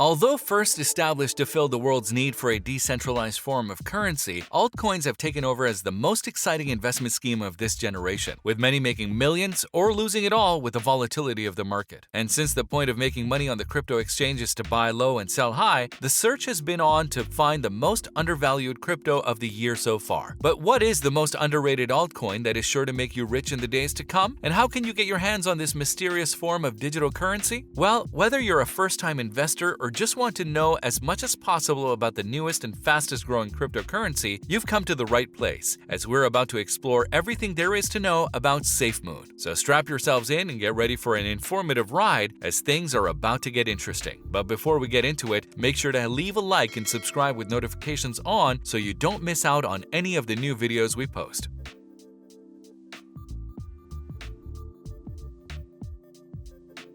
Although first established to fill the world's need for a decentralized form of currency, altcoins have taken over as the most exciting investment scheme of this generation, with many making millions or losing it all with the volatility of the market. And since the point of making money on the crypto exchange is to buy low and sell high, the search has been on to find the most undervalued crypto of the year so far. But what is the most underrated altcoin that is sure to make you rich in the days to come? And how can you get your hands on this mysterious form of digital currency? Well, whether you're a first-time investor or just want to know as much as possible about the newest and fastest growing cryptocurrency, you've come to the right place, as we're about to explore everything there is to know about Safemoon. So strap yourselves in and get ready for an informative ride as things are about to get interesting. But before we get into it, make sure to leave a like and subscribe with notifications on so you don't miss out on any of the new videos we post.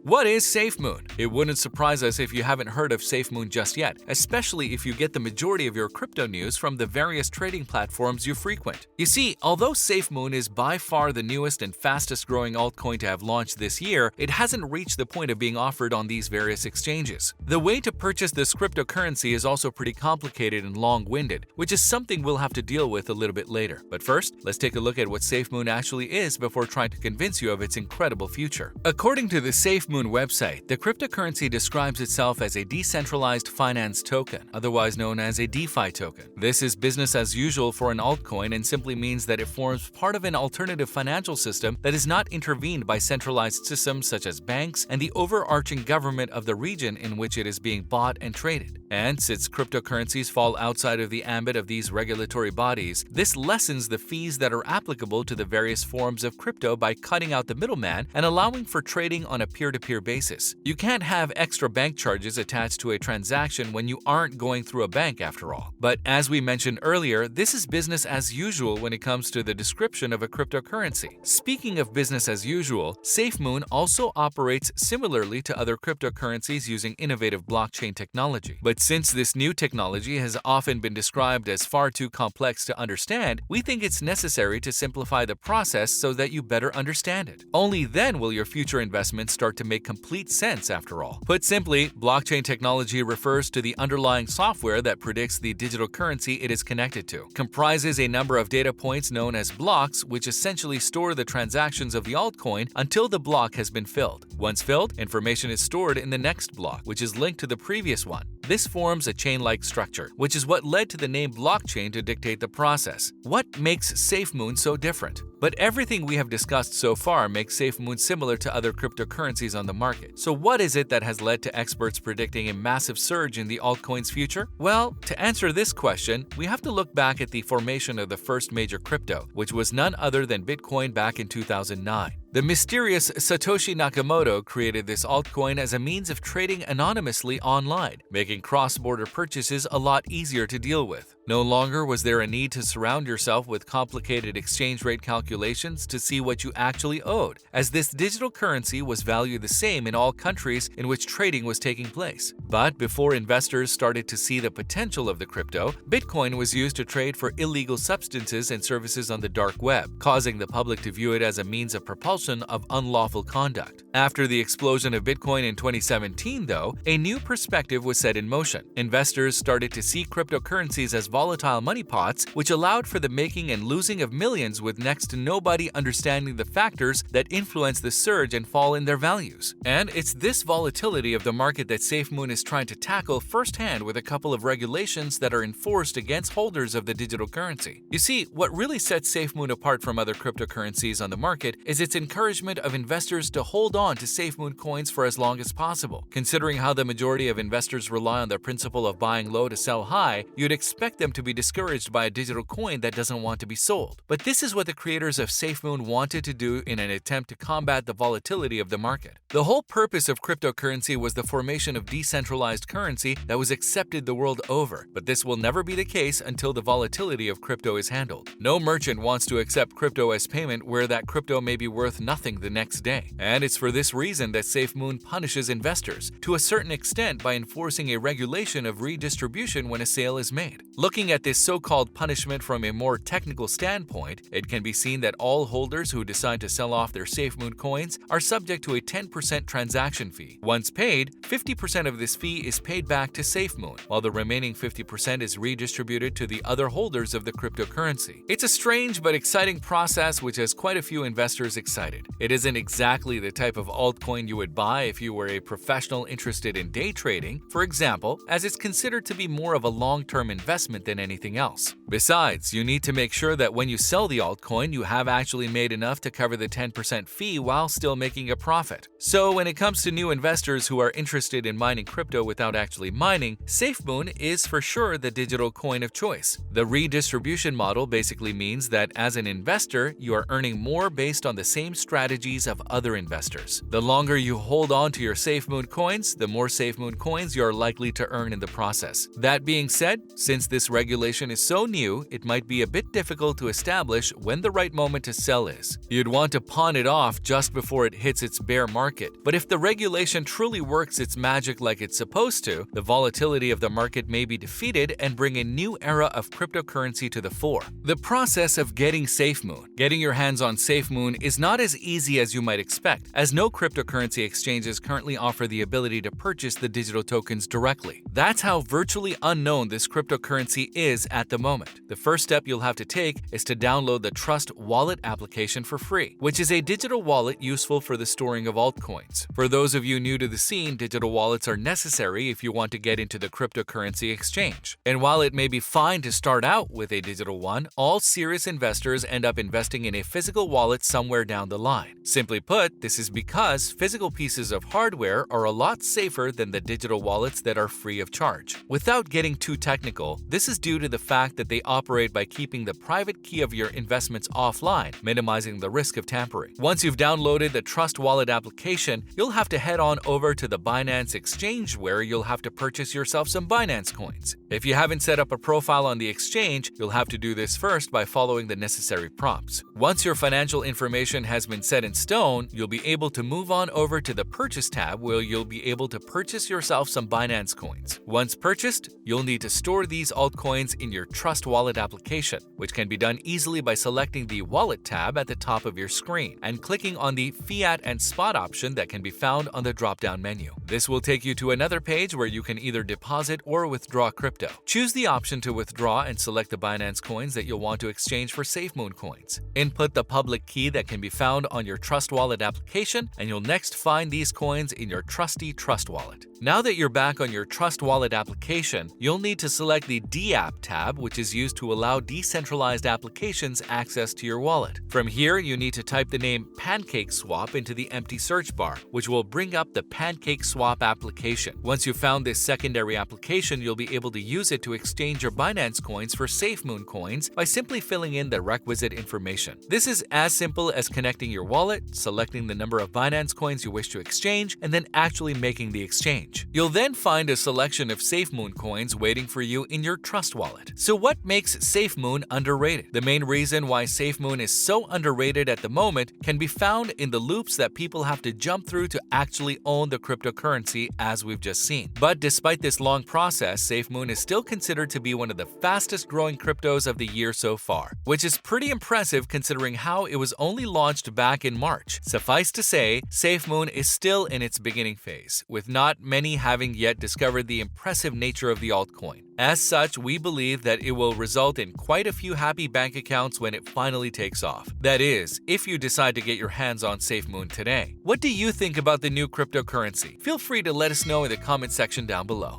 What is Safemoon? It wouldn't surprise us if you haven't heard of Safemoon just yet, especially if you get the majority of your crypto news from the various trading platforms you frequent. You see, although Safemoon is by far the newest and fastest growing altcoin to have launched this year, it hasn't reached the point of being offered on these various exchanges. The way to purchase this cryptocurrency is also pretty complicated and long-winded, which is something we'll have to deal with a little bit later. But first, let's take a look at what Safemoon actually is before trying to convince you of its incredible future. According to the Safemoon website, the cryptocurrency describes itself as a decentralized finance token, otherwise known as a DeFi token. This is business as usual for an altcoin and simply means that it forms part of an alternative financial system that is not intervened by centralized systems such as banks and the overarching government of the region in which it is being bought and traded. And since cryptocurrencies fall outside of the ambit of these regulatory bodies, this lessens the fees that are applicable to the various forms of crypto by cutting out the middleman and allowing for trading on a peer-to-peer basis. You can't have extra bank charges attached to a transaction when you aren't going through a bank after all. But as we mentioned earlier, this is business as usual when it comes to the description of a cryptocurrency. Speaking of business as usual, Safemoon also operates similarly to other cryptocurrencies using innovative blockchain technology. But since this new technology has often been described as far too complex to understand, we think it's necessary to simplify the process so that you better understand it. Only then will your future investments start to make complete sense after all. Put simply, blockchain technology refers to the underlying software that predicts the digital currency it is connected to. Comprises a number of data points known as blocks, which essentially store the transactions of the altcoin until the block has been filled. Once filled, information is stored in the next block, which is linked to the previous one. This forms a chain-like structure, which is what led to the name blockchain to dictate the process. What makes Safemoon so different? But everything we have discussed so far makes Safemoon similar to other cryptocurrencies on the market. So what is it that has led to experts predicting a massive surge in the altcoin's future? Well, to answer this question, we have to look back at the formation of the first major crypto, which was none other than Bitcoin back in 2009. The mysterious Satoshi Nakamoto created this altcoin as a means of trading anonymously online, making cross-border purchases a lot easier to deal with. No longer was there a need to surround yourself with complicated exchange rate calculations to see what you actually owed, as this digital currency was valued the same in all countries in which trading was taking place. But before investors started to see the potential of the crypto, Bitcoin was used to trade for illegal substances and services on the dark web, causing the public to view it as a means of propulsion of unlawful conduct. After the explosion of Bitcoin in 2017, though, a new perspective was set in motion. Investors started to see cryptocurrencies as volatile money pots, which allowed for the making and losing of millions with next to nobody understanding the factors that influence the surge and fall in their values. And it's this volatility of the market that Safemoon is trying to tackle firsthand with a couple of regulations that are enforced against holders of the digital currency. You see, what really sets Safemoon apart from other cryptocurrencies on the market is its encouragement of investors to hold on to Safemoon coins for as long as possible. Considering how the majority of investors rely on the principle of buying low to sell high, you'd expect them to be discouraged by a digital coin that doesn't want to be sold. But this is what the creators of Safemoon wanted to do in an attempt to combat the volatility of the market. The whole purpose of cryptocurrency was the formation of decentralized currency that was accepted the world over, but this will never be the case until the volatility of crypto is handled. No merchant wants to accept crypto as payment where that crypto may be worth nothing the next day. And it's for this reason that Safemoon punishes investors, to a certain extent, by enforcing a regulation of redistribution when a sale is made. Looking at this so-called punishment from a more technical standpoint, it can be seen that all holders who decide to sell off their Safemoon coins are subject to a 10% transaction fee. Once paid, 50% of this fee is paid back to Safemoon, while the remaining 50% is redistributed to the other holders of the cryptocurrency. It's a strange but exciting process which has quite a few investors excited. It isn't exactly the type of altcoin you would buy if you were a professional interested in day trading, for example, as it's considered to be more of a long-term investment than anything else. Besides, you need to make sure that when you sell the altcoin, you have actually made enough to cover the 10% fee while still making a profit. So when it comes to new investors who are interested in mining crypto without actually mining, Safemoon is for sure the digital coin of choice. The redistribution model basically means that as an investor, you are earning more based on the same strategies of other investors. The longer you hold on to your Safemoon coins, the more Safemoon coins you are likely to earn in the process. That being said, since this regulation is so new, it might be a bit difficult to establish when the right moment to sell is. You'd want to pawn it off just before it hits its bear market. But if the regulation truly works its magic like it's supposed to, the volatility of the market may be defeated and bring a new era of cryptocurrency to the fore. The process of getting Safemoon. Getting your hands on Safemoon is not as easy as you might expect, as no cryptocurrency exchanges currently offer the ability to purchase the digital tokens directly. That's how virtually unknown this cryptocurrency is at the moment. The first step you'll have to take is to download the Utrust wallet application for free, which is a digital wallet useful for the storing of altcoins. For those of you new to the scene, digital wallets are necessary if you want to get into the cryptocurrency exchange. And while it may be fine to start out with a digital one, all serious investors end up investing in a physical wallet somewhere down the line. Simply put, this is because physical pieces of hardware are a lot safer than the digital wallets that are free of charge. Without getting too technical, this is due to the fact that they operate by keeping the private key of your investments offline, minimizing the risk of tampering. Once you've downloaded the Utrust wallet application, you'll have to head on over to the Binance exchange where you'll have to purchase yourself some Binance coins. If you haven't set up a profile on the exchange, you'll have to do this first by following the necessary prompts. Once your financial information has been set in stone, you'll be able to move on over to the Purchase tab where you'll be able to purchase yourself some Binance coins. Once purchased, you'll need to store these altcoins in your Utrust wallet application, which can be done easily by selecting the Wallet tab at the top of your screen and clicking on the Fiat and Spot option that can be found on the drop-down menu. This will take you to another page where you can either deposit or withdraw crypto. Choose the option to withdraw and select the Binance coins that you'll want to exchange for Safemoon coins. Input the public key that can be found on your Utrust wallet application, and you'll next find these coins in your trusty Utrust wallet. Now that you're back on your Utrust wallet application, you'll need to select the DApp tab, which is used to allow decentralized applications access to your wallet. From here, you need to type the name PancakeSwap into the empty search bar, which will bring up the PancakeSwap application. Once you've found this secondary application, you'll be able to use it to exchange your Binance coins for Safemoon coins by simply filling in the requisite information. This is as simple as connecting your wallet, selecting the number of Binance coins you wish to exchange, and then actually making the exchange. You'll then find a selection of Safemoon coins waiting for you in your Utrust wallet. So what makes Safemoon underrated? The main reason why Safemoon is so underrated at the moment can be found in the loops that people have to jump through to actually own the cryptocurrency, as we've just seen. But despite this long process, Safemoon is still considered to be one of the fastest growing cryptos of the year so far, which is pretty impressive considering how it was only launched back in March. Suffice to say, Safemoon is still in its beginning phase, with not many having yet discovered the impressive nature of the altcoin. As such, we believe that it will result in quite a few happy bank accounts when it finally takes off. That is, if you decide to get your hands on Safemoon today. What do you think about the new cryptocurrency? Feel free to let us know in the comment section down below.